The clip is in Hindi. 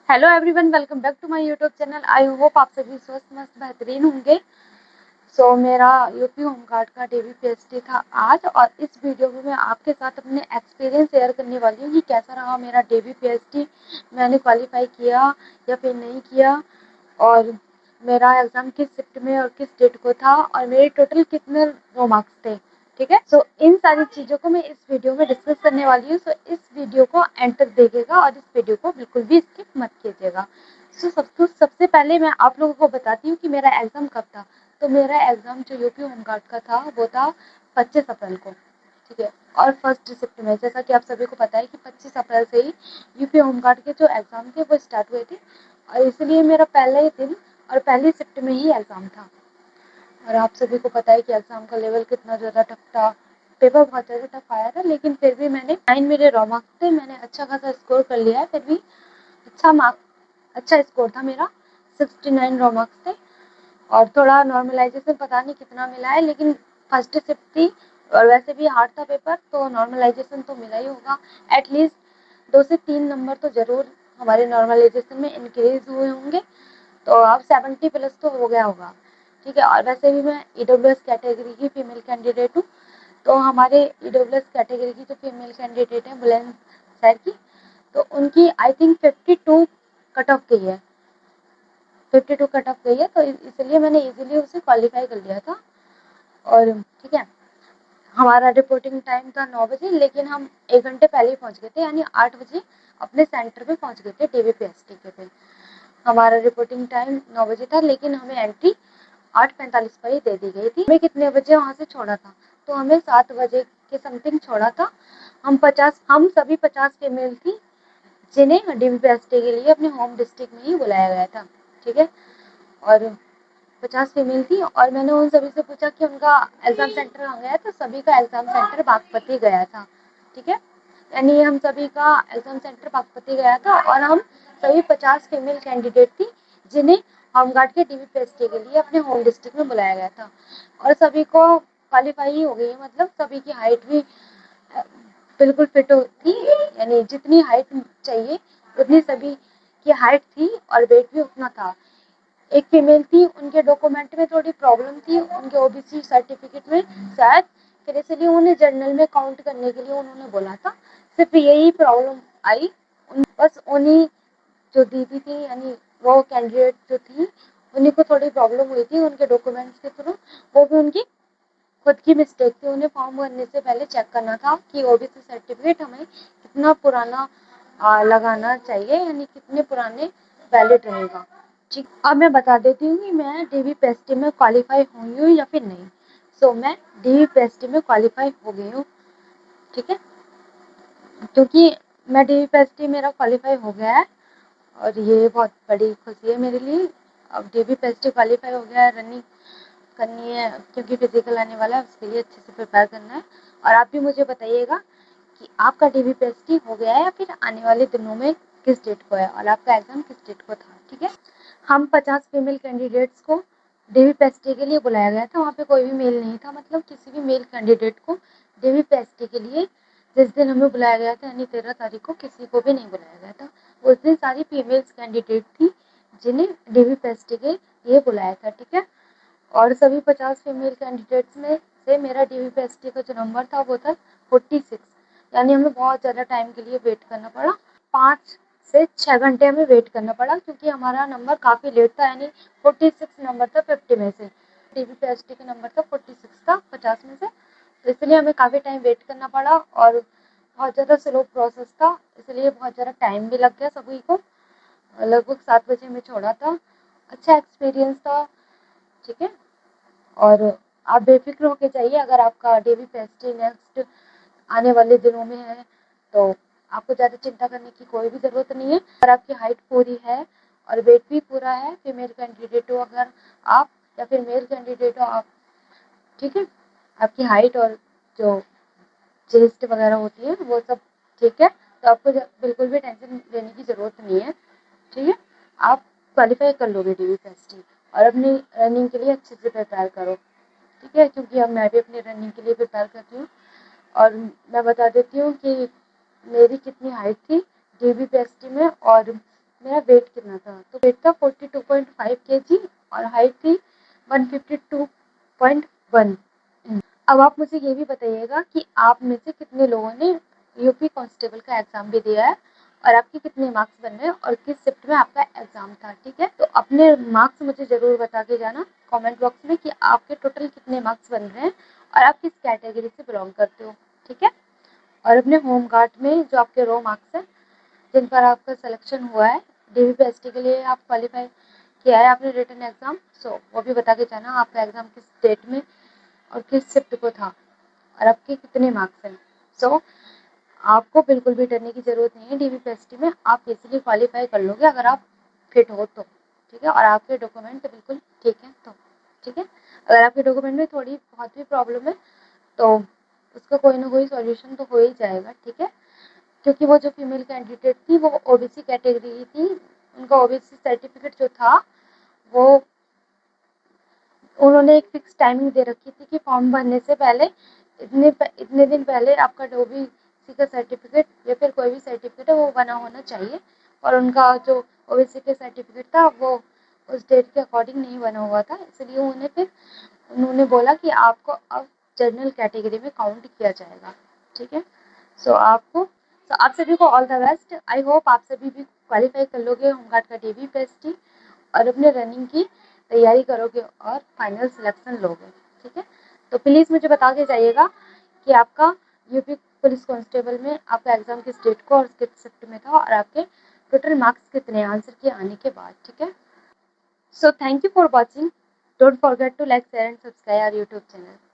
Hello everyone, welcome back to my YouTube channel. I hope आप सभी स्वस्थ मस्त बेहतरीन होंगे। मेरा यूपी होमगार्ड का DVPST था आज, और इस वीडियो में मैं आपके साथ अपने एक्सपीरियंस शेयर करने वाली हूँ कि कैसा रहा मेरा DVPST, मैंने क्वालिफाई किया या फिर नहीं किया, और मेरा एग्ज़ाम किस शिफ्ट में और किस डेट को था, और मेरे टोटल कितने रो मार्क्स थे। ठीक है, इन सारी चीज़ों को मैं इस वीडियो में डिस्कस करने वाली हूँ। इस वीडियो को एंड तक देखिएगा और इस वीडियो को बिल्कुल भी स्किप मत कीजिएगा। सबसे पहले मैं आप लोगों को बताती हूँ कि मेरा एग्ज़ाम कब था। तो मेरा एग्ज़ाम जो यूपी होमगार्ड का था वो था 25 अप्रैल को। ठीक है, और फर्स्ट शिफ्ट में, जैसा कि आप सभी को पता है कि 25 अप्रैल से ही यूपी होमगार्ड के जो एग्ज़ाम थे वो स्टार्ट हुए थे, और इसलिए मेरा पहले ही दिन और पहली शिफ्ट में ही एग्ज़ाम था। और आप सभी को पता है कि एग्ज़ाम का लेवल कितना ज़्यादा टफ था, पेपर बहुत ज़्यादा टफ आया था, लेकिन फिर भी मैंने 9 मेरे रॉ मार्क्स थे, मैंने अच्छा खासा स्कोर कर लिया है। फिर भी अच्छा स्कोर था मेरा, 69 रॉ मार्क्स थे। और थोड़ा नॉर्मलाइजेशन पता नहीं कितना मिला है, लेकिन फर्स्ट शिफ्ट थी और वैसे भी हार्ड था पेपर, तो नॉर्मलाइजेशन तो मिला ही होगा। एटलीस्ट 2 से 3 नंबर तो ज़रूर हमारे नॉर्मलाइजेशन में इंक्रीज हुए होंगे, तो अब 70 प्लस तो हो गया होगा। ठीक है, और वैसे भी मैं EWS कैटेगरी की फीमेल कैंडिडेट हूँ, तो हमारे EWS कैटेगरी की जो फीमेल कैंडिडेट हैं बुलंदशहर की, तो उनकी आई थिंक 52 कट ऑफ गई है, 52 कट ऑफ गई है, तो इसलिए मैंने इजीली उसे क्वालिफाई कर लिया था। और ठीक है, हमारा रिपोर्टिंग टाइम था 9 बजे, लेकिन हम 1 घंटे पहले ही पहुंच गए थे, यानी 8 बजे अपने सेंटर पे पहुंच गए थे DVPST के पे। हमारा रिपोर्टिंग टाइम 9 बजे था, लेकिन हमें एंट्री 8:45 पर ही दे दी गई थी। हमें कितने बजे वहाँ से छोड़ा था, तो हमें 7 बजे के समथिंग छोड़ा था। हम सभी 50 फीमेल थी, जिन्हें DVPST के लिए अपने होम डिस्ट्रिक्ट में ही बुलाया गया था। ठीक है, और 50 फीमेल थी, और मैंने उन सभी से पूछा कि उनका एग्ज़ाम सेंटर कहाँ गया है, तो सभी का एग्ज़ाम सेंटर बागपति गया था। ठीक है, यानी हम सभी का एग्ज़ाम सेंटर बागपति गया था, और हम सभी 50 फीमेल कैंडिडेट थी, जिन्हें होमगार्ड के DVPST के लिए अपने होम डिस्ट्रिक्ट में बुलाया गया था, और सभी को क्वालिफाई हो गई, मतलब सभी की हाइट भी बिल्कुल फिट थी, यानी जितनी हाइट चाहिए उतनी सभी की हाइट थी, और वेट भी उतना था। एक फीमेल थी, उनके डॉक्यूमेंट में थोड़ी प्रॉब्लम थी, उनके OBC सर्टिफिकेट में शायद, फिर इसलिए उन्हें जर्नल में काउंट करने के लिए उन्होंने बोला था। सिर्फ यही प्रॉब्लम आई, बस उन्हीं जो दीदी थी, यानी वो कैंडिडेट जो थी, उन्हीं को थोड़ी प्रॉब्लम हुई थी उनके डॉक्यूमेंट्स के थ्रू। वो भी उनकी खुद की मिस्टेक थी, उन्हें फॉर्म भरने से पहले चेक करना था कि OBC सर्टिफिकेट हमें कितना पुराना लगाना चाहिए, यानी कितने पुराने वैलिड रहेगा। ठीक, अब मैं बता देती हूँ कि मैं DVPST में क्वालिफाई हुई हूँ या फिर नहीं। मैं DVPST में क्वालिफाई हो गई हूँ। ठीक है, क्योंकि मैं DVPST मेरा क्वालिफाई हो गया है, और ये बहुत बड़ी खुशी है मेरे लिए। अब DVPST क्वालिफाई हो गया है, रनिंग करनी है, क्योंकि फिजिकल आने वाला है, उसके लिए अच्छे से प्रिपेयर करना है। और आप भी मुझे बताइएगा कि आपका DVPST हो गया है या फिर आने वाले दिनों में किस डेट को है, और आपका एग्ज़ाम किस डेट को था। ठीक है, हम 50 फीमेल कैंडिडेट्स को DVPST के लिए बुलाया गया था। वहाँ पे कोई भी मेल नहीं था, मतलब किसी भी मेल कैंडिडेट को DVPST के लिए जिस दिन हमें बुलाया गया था, यानी 13 तारीख को, किसी को भी नहीं बुलाया गया था। उस दिन सारी फीमेल्स कैंडिडेट थी, जिन्हें DVPST के लिए बुलाया था। ठीक है, और सभी 50 फीमेल कैंडिडेट्स में से मेरा DVPST का जो नंबर था वो था 46, यानी हमें बहुत ज़्यादा टाइम के लिए वेट करना पड़ा। 5 से 6 घंटे हमें वेट करना पड़ा, क्योंकि हमारा नंबर काफ़ी लेट था, यानी 46 नंबर था 50 में से। DVPST का नंबर था 46 था 50 में से, तो इसलिए हमें काफ़ी टाइम वेट करना पड़ा, और बहुत ज़्यादा स्लो प्रोसेस था, इसलिए बहुत ज़्यादा टाइम भी लग गया सभी को। लगभग 7 बजे में छोड़ा था। अच्छा एक्सपीरियंस था। ठीक है, और आप बेफिक्र होके जाइए, अगर आपका DVPST नेक्स्ट आने वाले दिनों में है, तो आपको ज़्यादा चिंता करने की कोई भी ज़रूरत नहीं है। अगर आपकी हाइट पूरी है और वेट भी पूरा है, फीमेल कैंडिडेट हो अगर आप, या फिर मेल कैंडिडेट हो आप, ठीक है, आपकी हाइट और जो चेस्ट वगैरह होती है वो सब ठीक है, तो आपको बिल्कुल भी टेंशन लेने की ज़रूरत नहीं है। ठीक है, आप क्वालिफाई कर लोगे DVPST, और अपनी रनिंग के लिए अच्छे से प्रिपेयर करो। ठीक है, क्योंकि अब मैं भी अपनी रनिंग के लिए प्रिपेयर करती हूँ, और मैं बता देती हूँ कि मेरी कितनी हाइट थी DVPST में, और मेरा वेट कितना था, तो वेट था 42.5 kg और हाइट थी 152.1। अब आप मुझे ये भी बताइएगा कि आप में से कितने लोगों ने यूपी कांस्टेबल का एग्ज़ाम भी दिया है और आपके कितने मार्क्स बन रहे हैं और किस शिफ्ट में आपका एग्ज़ाम था, ठीक है? तो अपने मार्क्स मुझे ज़रूर बता के जाना कमेंट बॉक्स में कि आपके टोटल कितने मार्क्स बन रहे हैं और आप किस कैटेगरी से बिलोंग करते हो, ठीक है? और अपने होम गार्ड में जो आपके रो मार्क्स हैं जिन पर आपका सिलेक्शन हुआ है डीवीपीएसटी के लिए, आप क्वालिफाई किया है आपने रिटन एग्ज़ाम, सो वो भी बता के जाना आपका एग्ज़ाम किस डेट में और किस शिफ्ट को था और आपके कितने मार्क्स हैं। सो आपको बिल्कुल भी डरने की ज़रूरत नहीं है डीवीपीएसटी में, आप इजीली क्वालिफाई कर लोगे अगर आप फिट हो तो, ठीक है? और आपके डॉक्यूमेंट बिल्कुल ठीक है तो, ठीक है? अगर आपके डॉक्यूमेंट में थोड़ी बहुत भी प्रॉब्लम है तो उसका कोई ना कोई सॉल्यूशन तो हो ही जाएगा, ठीक है? क्योंकि वो जो फीमेल कैंडिडेट थी वो ओबीसी कैटेगरी की थी, उनका ओबीसी सर्टिफिकेट जो था वो उन्होंने एक फिक्स टाइमिंग दे रखी थी कि फॉर्म भरने से पहले इतने दिन पहले आपका जो भी सी का सर्टिफिकेट या फिर कोई भी सर्टिफिकेट है वो बना होना चाहिए, और उनका जो ओबीसी का सर्टिफिकेट था वो उस डेट के अकॉर्डिंग नहीं बना हुआ था, इसलिए उन्होंने बोला कि आपको अब जनरल कैटेगरी में काउंट किया जाएगा, ठीक है? सो आप सभी को all the best. I hope आप सभी भी क्वालिफाई कर लोगे होमगार्ड का डीवीपीएसटी और अपने रनिंग की तैयारी करोगे और फाइनल सिलेक्शन लोगे, ठीक है? तो प्लीज़ मुझे बता के जाइएगा कि आपका यूपी पुलिस कांस्टेबल में आपका एग्ज़ाम किस डेट को और किस शिफ्ट में था और आपके टोटल मार्क्स कितने आंसर के आने के बाद, ठीक है? So thank you for watching. Don't forget to like share and subscribe our YouTube channel.